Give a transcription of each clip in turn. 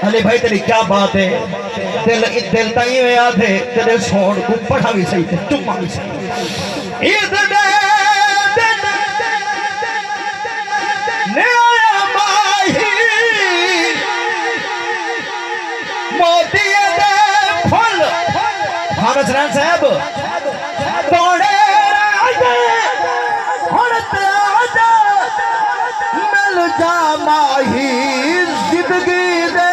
अली भाई तेरी क्या बात है, दिल दिल ताई में याद है तेरे सोन को पढ़ा भी सही थे चुम्मा भी सही ईद दे ने आया माही मोती दे फल खान सरान साहब तोड़े राजे हड़ते आजा मिल जा माही जिंदगी दे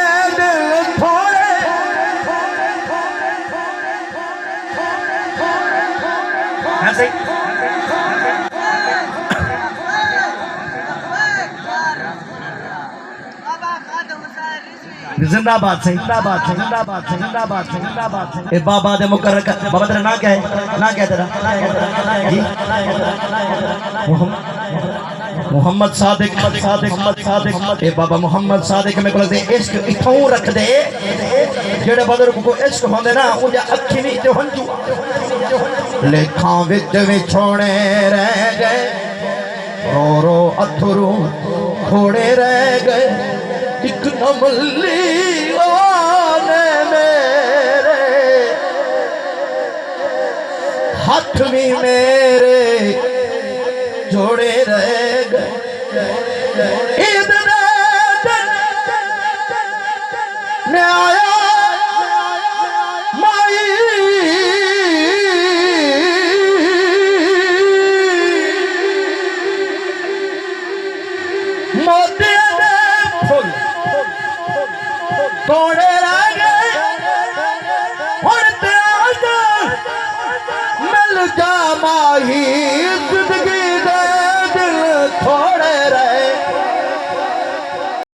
जिंदाबाद सही जिंदाबाद सही जिंदाबाद सही जिंदाबाद सही जिंदाबाद सही ए बाबा दे मुकर्रर का बाबा तेरा ना क्या है, ना क्या तेरा जी मोहम्मद सादिक ए बाबा मोहम्मद सादिक में बोलते इश्क इथों रख दे जेड़े बुजुर्ग को इश्क होंदे ना उनके अखी नहीं ते हंजू लेखां विच विछोड़े रह गए रो रो अथरू थोड़े रह गए एक नमली आने मेरे हाथ भी मेरे जोड़े रह गए ईद ने आया माई मोती फुल तोड़े रह गए हुण ते मिल जा माही जिंदगी